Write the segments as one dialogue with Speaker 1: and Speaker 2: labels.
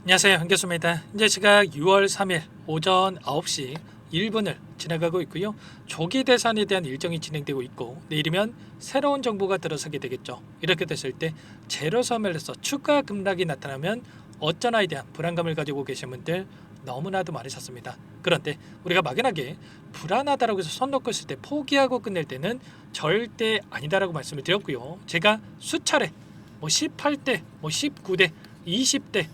Speaker 1: 안녕하세요, 한교수입니다. 현재 시각 6월 3일 오전 9시 1분을 지나가고 있고요. 조기 대선에 대한 일정이 진행되고 있고 내일이면 새로운 정부가 들어서게 되겠죠. 이렇게 됐을 때 제로섬에서 추가 급락이 나타나면 어쩌나에 대한 불안감을 가지고 계신 분들 너무나도 많으셨습니다. 그런데 우리가 막연하게 불안하다라고 해서 손 놓고 있을 때 포기하고 끝낼 때는 절대 아니다라고 말씀을 드렸고요. 제가 수차례 18대, 19대, 20대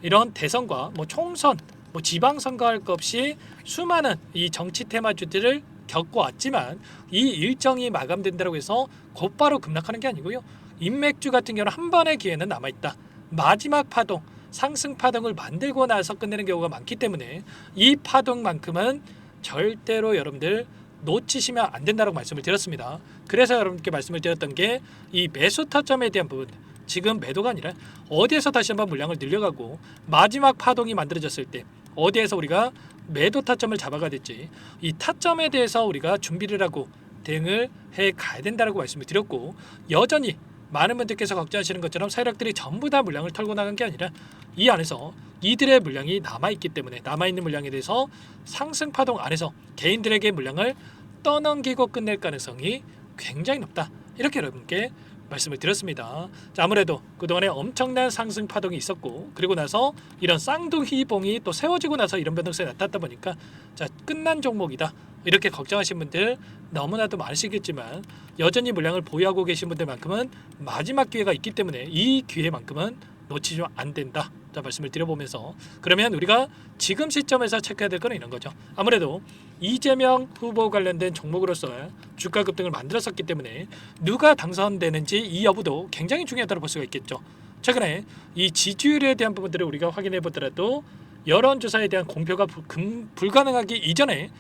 Speaker 1: 이런 대선과 총선, 지방선거 할 것 없이 수많은 이 정치 테마주들을 겪어왔지만 이 일정이 마감된다고 해서 곧바로 급락하는 게 아니고요. 인맥주 같은 경우는 한 번의 기회는 남아있다. 마지막 파동, 상승 파동을 만들고 나서 끝내는 경우가 많기 때문에 이 파동만큼은 절대로 여러분들 놓치시면 안 된다고 말씀을 드렸습니다. 그래서 여러분께 말씀을 드렸던 게 이 매수 타점에 대한 부분, 지금 매도가 아니라 어디에서 다시 한번 물량을 늘려가고 마지막 파동이 만들어졌을 때 어디에서 우리가 매도 타점을 잡아가야 될지 이 타점에 대해서 우리가 준비를 하고 대응을 해 가야 된다고 말씀을 드렸고, 여전히 많은 분들께서 걱정하시는 것처럼 세력들이 전부 다 물량을 털고 나간 게 아니라 이 안에서 이들의 물량이 남아있기 때문에 남아있는 물량에 대해서 상승 파동 안에서 개인들에게 물량을 떠넘기고 끝낼 가능성이 굉장히 높다, 이렇게 여러분께 말씀을 드렸습니다. 자, 아무래도 그동안에 엄청난 상승 파동이 있었고 그리고 나서 이런 쌍둥이 봉이 또 세워지고 나서 이런 변동성이 나타났다 보니까 자, 끝난 종목이다 이렇게 걱정하신 분들 너무나도 많으시겠지만 여전히 물량을 보유하고 계신 분들만큼은 마지막 기회가 있기 때문에 이 기회만큼은 놓치면 안 된다. 자, 말씀을 드려보면서 그러면 우리가 지금 시점에서 체크해야 될 거는 이런 거죠. 아무래도 이재명 후보 관련된 종목으로서 주가 급등을 만들었었기 때문에 누가 당선되는지 이 여부도 굉장히 중요하다고 볼 수가 있겠죠. 최근에 이 지지율에 대한 부분들을 우리가 확인해 보더라도 여론조사에 대한 공표가 불가능하기 이전에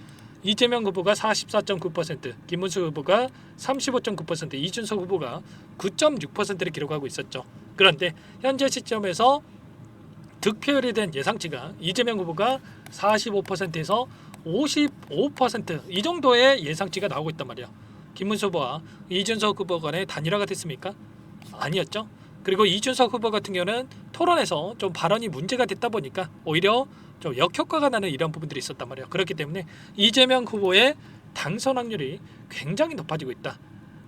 Speaker 1: 이재명 후보가 44.9%, 김문수 후보가 35.9%, 이준석 후보가 9.6%를 기록하고 있었죠. 그런데 현재 시점에서 득표율에 대한 예상치가 이재명 후보가 45%에서 55%이 정도의 예상치가 나오고 있단 말이야. 김문수 후보와 이준석 후보 간의 단일화가 됐습니까? 아니었죠. 그리고 이준석 후보 같은 경우는 토론에서 좀 발언이 문제가 됐다 보니까 오히려 좀 역효과가 나는 이런 부분들이 있었단 말이에요. 그렇기 때문에 이재명 후보의 당선 확률이 굉장히 높아지고 있다.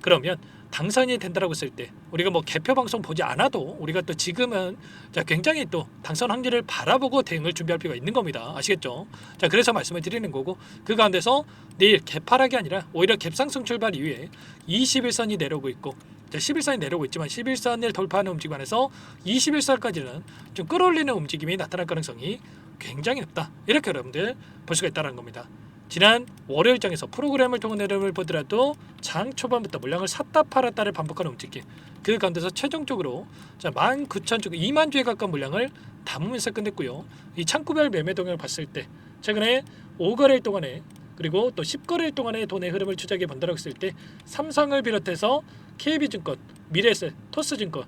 Speaker 1: 그러면 당선이 된다라고 했을 때 우리가 개표 방송 보지 않아도 우리가 또 지금은 자, 굉장히 또 당선 확률을 바라보고 대응을 준비할 필요가 있는 겁니다. 아시겠죠? 자, 그래서 말씀을 드리는 거고, 그 가운데서 내일 개파락이 아니라 오히려 갭상승 출발 이후에 21선이 내려오고 있고, 자, 11선이 내려오고 있지만 11선을 돌파하는 움직임 안에서 21선까지는 좀 끌어올리는 움직임이 나타날 가능성이 굉장히 높다, 이렇게 여러분들 볼 수가 있다는 겁니다. 지난 월요일장에서 프로그램을 통한 내용을 보더라도 장 초반부터 물량을 샀다 팔았다를 반복하는 움직임, 그 가운데서 최종적으로 19,000주, 2만 주에 가까운 물량을 담으면서 끝냈고요. 이 창구별 매매 동향을 봤을 때 최근에 5거래일 동안에 그리고 또 10거래일 동안의 돈의 흐름을 추적해 본다고 했을 때 삼성을 비롯해서 KB증권, 미래에셋, 토스증권,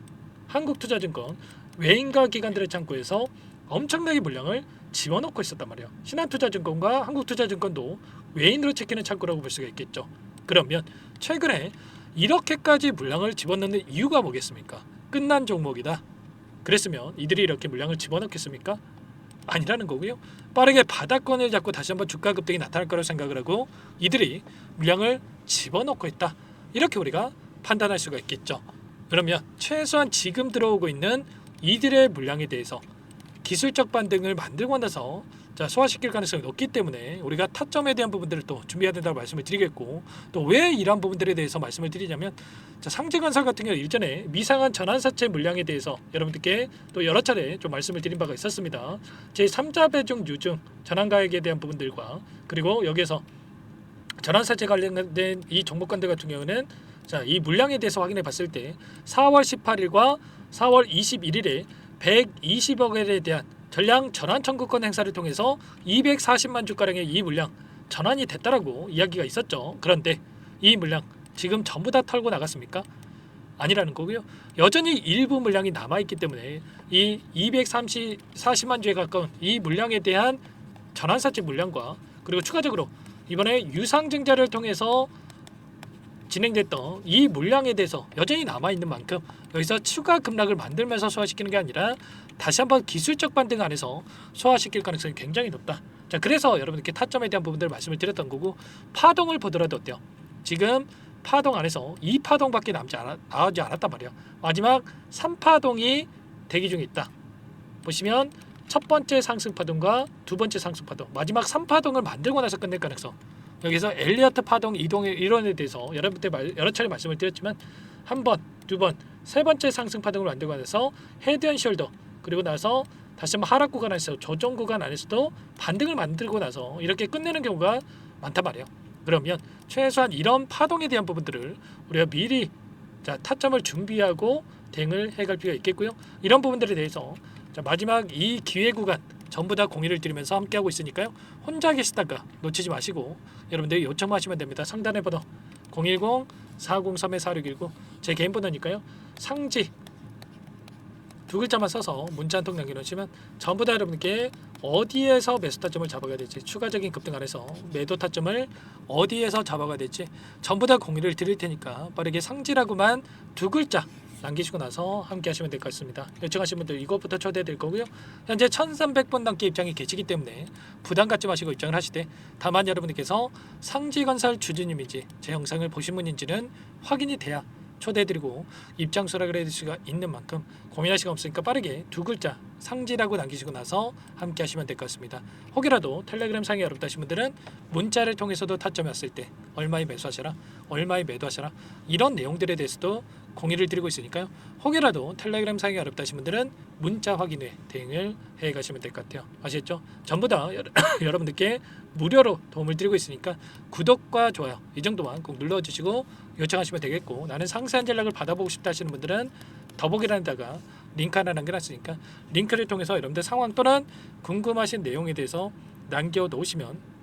Speaker 1: 한국투자증권, 외인과 기관들의 창구에서 엄청나게 물량을 집어넣고 있었단 말이에요. 신한투자증권과 한국투자증권도 외인으로 챙기는 창구라고 볼 수가 있겠죠. 그러면 최근에 이렇게까지 물량을 집어넣는 이유가 뭐겠습니까? 끝난 종목이다. 그랬으면 이들이 이렇게 물량을 집어넣겠습니까? 아니라는 거고요. 빠르게 바닥권을 잡고 다시 한번 주가 급등이 나타날 거라고 생각을 하고 이들이 물량을 집어넣고 있다, 이렇게 우리가 판단할 수가 있겠죠. 그러면 최소한 지금 들어오고 있는 이들의 물량에 대해서 기술적 반등을 만들고 나서 소화시킬 가능성이 높기 때문에 우리가 타점에 대한 부분들을 또 준비해야 된다고 말씀을 드리겠고, 또 왜 이러한 부분들에 대해서 말씀을 드리냐면 상제건설 같은 경우 일전에 미상한 전환사채 물량에 대해서 여러분들께 또 여러 차례 좀 말씀을 드린 바가 있었습니다. 제3자 배중 유증 전환가액에 대한 부분들과 그리고 여기에서 전환사채 관련된 이 종목관들 같은 경우는 이 물량에 대해서 확인해 봤을 때 4월 18일과 4월 21일에 120억 원에 대한 전량 전환 청구권 행사를 통해서 240만 주가량의 이 물량 전환이 됐다라고 이야기가 있었죠. 그런데 이 물량 지금 전부 다 털고 나갔습니까? 아니라는 거고요. 여전히 일부 물량이 남아있기 때문에 이 240만 주에 가까운 이 물량에 대한 전환사채 물량과 그리고 추가적으로 이번에 유상증자를 통해서 진행됐던 이 물량에 대해서 여전히 남아있는 만큼 여기서 추가 급락을 만들면서 소화시키는 게 아니라 다시 한번 기술적 반등 안에서 소화시킬 가능성이 굉장히 높다. 자, 그래서 여러분들께 타점에 대한 부분들을 말씀을 드렸던 거고, 파동을 보더라도 어때요? 지금 파동 안에서 2파동밖에 나오지 않았단 말이에요. 마지막 3파동이 대기 중에 있다. 보시면 첫 번째 상승 파동과 두 번째 상승 파동, 마지막 3파동을 만들고 나서 끝낼 가능성. 여기서 엘리어트 파동 이동의 이론에 대해서 여러분들 여러 차례 말씀을 드렸지만, 한 번, 두 번, 세 번째 상승 파동을 만들고 나서 헤드 앤 숄더, 그리고 나서 다시 한번 하락 구간 안에서 조정 구간 안에서도 반등을 만들고 나서 이렇게 끝내는 경우가 많단 말이에요. 그러면 최소한 이런 파동에 대한 부분들을 우리가 미리 타점을 준비하고 대응을 해갈 필요가 있겠고요. 이런 부분들에 대해서 마지막 이 기회 구간 전부 다 공유를 드리면서 함께하고 있으니까요. 혼자 계시다가 놓치지 마시고 여러분들이 요청하시면 됩니다. 상단의 번호 010-403-4619 제 개인 번호니까요. 상지 두 글자만 써서 문자 한 통 남겨놓으시면 전부 다 여러분께 어디에서 매수 타점을 잡아가야 될지, 추가적인 급등 안에서 매도 타점을 어디에서 잡아가야 될지 전부 다 공유를 드릴 테니까 빠르게 상지라고만 두 글자 남기시고 나서 함께 하시면 될 것 같습니다. 요청하신 분들 이것부터 초대해 드릴 거고요. 현재 1300번 넘게 입장이 계시기 때문에 부담 갖지 마시고 입장을 하시되, 다만 여러분들께서 상지건설 주주님인지 제 영상을 보신 분인지는 확인이 돼야 초대해드리고 입장 수락을 해드릴 수가 있는 만큼 고민할 시간 없으니까 빠르게 두 글자 상지라고 남기시고 나서 함께 하시면 될 것 같습니다. 혹이라도 텔레그램 상이 어렵다 하신 분들은 문자를 통해서도 타점이 왔을 때 얼마에 매수하셔라, 얼마에 매도하셔라, 이런 내용들에 대해서도 공유를 드리고 있으니까요. 혹이라도 텔레그램 상이 어렵다 하신 분들은 문자 확인 후에 대응을 해 가시면 될 것 같아요. 아시겠죠? 전부 다 여러분들께 무료로 도움을 드리고 있으니까 구독과 좋아요 이 정도만 꼭 눌러주시고 요청하시면 되겠고, 나는 상세한 전략을 받아보고 싶다 하시는 분들은 더보기란에다가 링크 하나 남겨놨으니까 링크를 통해서 여러분들 상황 또는 궁금하신 내용에 대해서 남겨놓으시면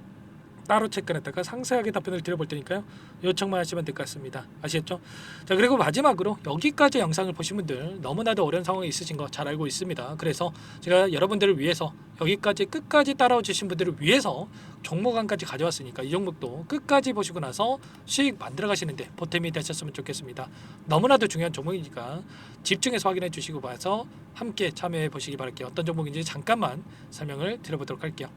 Speaker 1: 따로 체크했다가 상세하게 답변을 드려볼 테니까요. 요청만 하시면 될 것 같습니다. 아시겠죠? 자, 그리고 마지막으로 여기까지 영상을 보신 분들 너무나도 어려운 상황이 있으신 거 잘 알고 있습니다. 그래서 제가 여러분들을 위해서 여기까지 끝까지 따라와 주신 분들을 위해서 종목안까지 가져왔으니까 이 종목도 끝까지 보시고 나서 수익 만들어 가시는데 보탬이 되셨으면 좋겠습니다. 너무나도 중요한 종목이니까 집중해서 확인해 주시고 봐서 함께 참여해 보시기 바랄게요. 어떤 종목인지 잠깐만 설명을 드려보도록 할게요.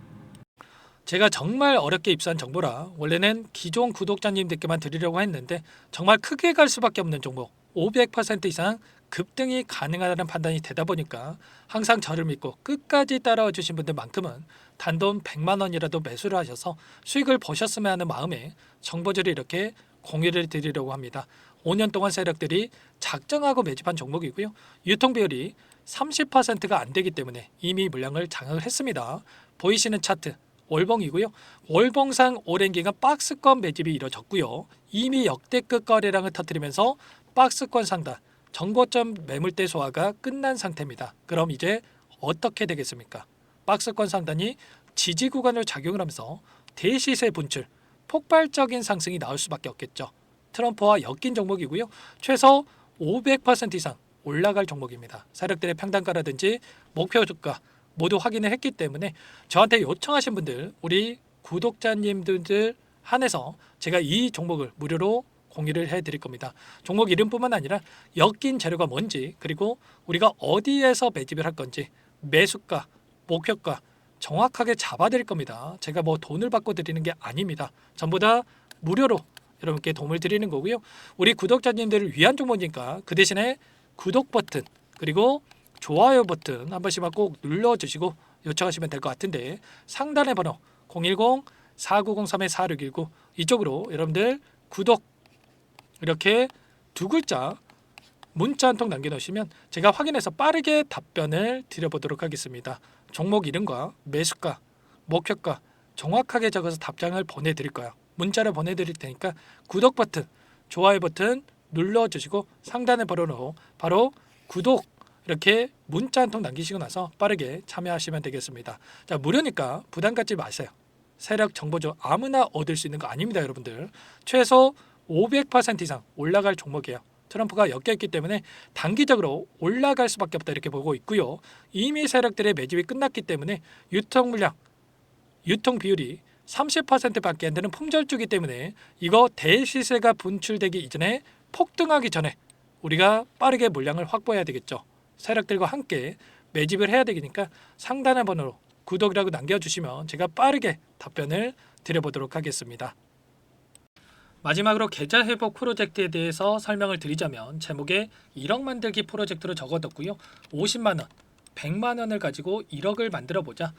Speaker 1: 제가 정말 어렵게 입수한 정보라 원래는 기존 구독자님들께만 드리려고 했는데 정말 크게 갈 수밖에 없는 종목, 500% 이상 급등이 가능하다는 판단이 되다 보니까 항상 저를 믿고 끝까지 따라와 주신 분들만큼은 단돈 100만 원이라도 매수를 하셔서 수익을 보셨으면 하는 마음에 정보들을 이렇게 공유를 드리려고 합니다. 5년 동안 세력들이 작정하고 매집한 종목이고요. 유통 비율이 30%가 안 되기 때문에 이미 물량을 장악을 했습니다. 보이시는 차트 월봉이고요. 월봉상 오랜 기간 박스권 매집이 이뤄졌고요. 이미 역대급 거래량을 터뜨리면서 박스권 상단, 정고점 매물대 소화가 끝난 상태입니다. 그럼 이제 어떻게 되겠습니까? 박스권 상단이 지지 구간을 작용을 하면서 대시세 분출, 폭발적인 상승이 나올 수밖에 없겠죠. 트럼프와 엮인 종목이고요. 최소 500% 이상 올라갈 종목입니다. 세력들의 평단가라든지 목표 주가 모두 확인을 했기 때문에 저한테 요청하신 분들, 우리 구독자님들 한해서 제가 이 종목을 무료로 공유를 해드릴 겁니다. 종목 이름뿐만 아니라 엮인 재료가 뭔지, 그리고 우리가 어디에서 매집을 할 건지, 매수가, 목표가 정확하게 잡아드릴 겁니다. 제가 뭐 돈을 받고 드리는 게 아닙니다. 전부 다 무료로 여러분께 도움을 드리는 거고요. 우리 구독자님들을 위한 종목이니까 그 대신에 구독 버튼 그리고 좋아요 버튼 한 번씩만 꼭 눌러주시고 요청하시면 될 것 같은데, 상단의 번호 010-4903-4619 이쪽으로 여러분들 구독 이렇게 두 글자 문자 한 통 남겨놓으시면 제가 확인해서 빠르게 답변을 드려보도록 하겠습니다. 종목 이름과 매수가, 목표가 정확하게 적어서 답장을 보내드릴 거예요. 문자를 보내드릴 테니까 구독 버튼, 좋아요 버튼 눌러주시고 상단의 번호로 바로 구독 이렇게 문자 한 통 남기시고 나서 빠르게 참여하시면 되겠습니다. 자, 무료니까 부담 갖지 마세요. 세력 정보죠. 아무나 얻을 수 있는 거 아닙니다, 여러분들. 최소 500% 이상 올라갈 종목이에요. 트럼프가 엮여있기 때문에 단기적으로 올라갈 수밖에 없다 이렇게 보고 있고요. 이미 세력들의 매집이 끝났기 때문에 유통 물량, 유통 비율이 30%밖에 안 되는 품절주기 때문에 이거 대시세가 분출되기 이전에 폭등하기 전에 우리가 빠르게 물량을 확보해야 되겠죠. 세력들과 함께 매집을 해야 되니까 상단의 번호로 구독이라고 남겨주시면 제가 빠르게 답변을 드려보도록 하겠습니다. 마지막으로 계좌 회복 프로젝트에 대해서 설명을 드리자면 제목에 1억 만들기 프로젝트로 적어뒀고요. 50만 원, 100만 원을 가지고 1억을 만들어 보자.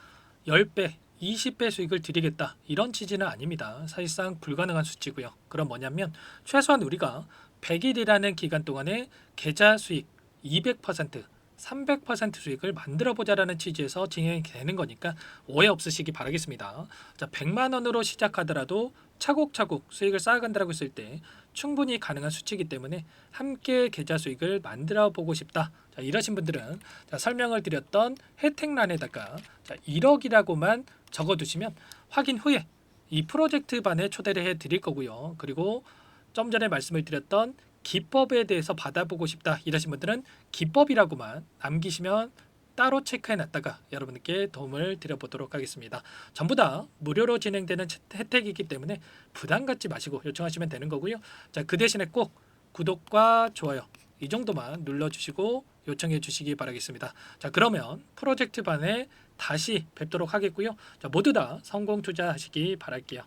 Speaker 1: 10배, 20배 수익을 드리겠다. 이런 취지는 아닙니다. 사실상 불가능한 수치고요. 그럼 뭐냐면 최소한 우리가 100일이라는 기간 동안에 계좌 수익 200%, 300% 수익을 만들어 보자라는 취지에서 진행이 되는 거니까 오해 없으시기 바라겠습니다. 자, 100만 원으로 시작하더라도 차곡차곡 수익을 쌓아간다고 했을 때 충분히 가능한 수치이기 때문에 함께 계좌 수익을 만들어 보고 싶다. 자, 이러신 분들은 자, 설명을 드렸던 혜택란에다가 자, 1억이라고만 적어두시면 확인 후에 이 프로젝트 반에 초대를 해 드릴 거고요. 그리고 좀 전에 말씀을 드렸던 기법에 대해서 받아보고 싶다 이러신 분들은 기법이라고만 남기시면 따로 체크해 놨다가 여러분께 도움을 드려보도록 하겠습니다. 전부 다 무료로 진행되는 혜택이기 때문에 부담 갖지 마시고 요청하시면 되는 거고요. 자, 그 대신에 꼭 구독과 좋아요 이 정도만 눌러주시고 요청해 주시기 바라겠습니다. 자, 그러면 프로젝트 반에 다시 뵙도록 하겠고요. 자, 모두 다 성공 투자하시기 바랄게요.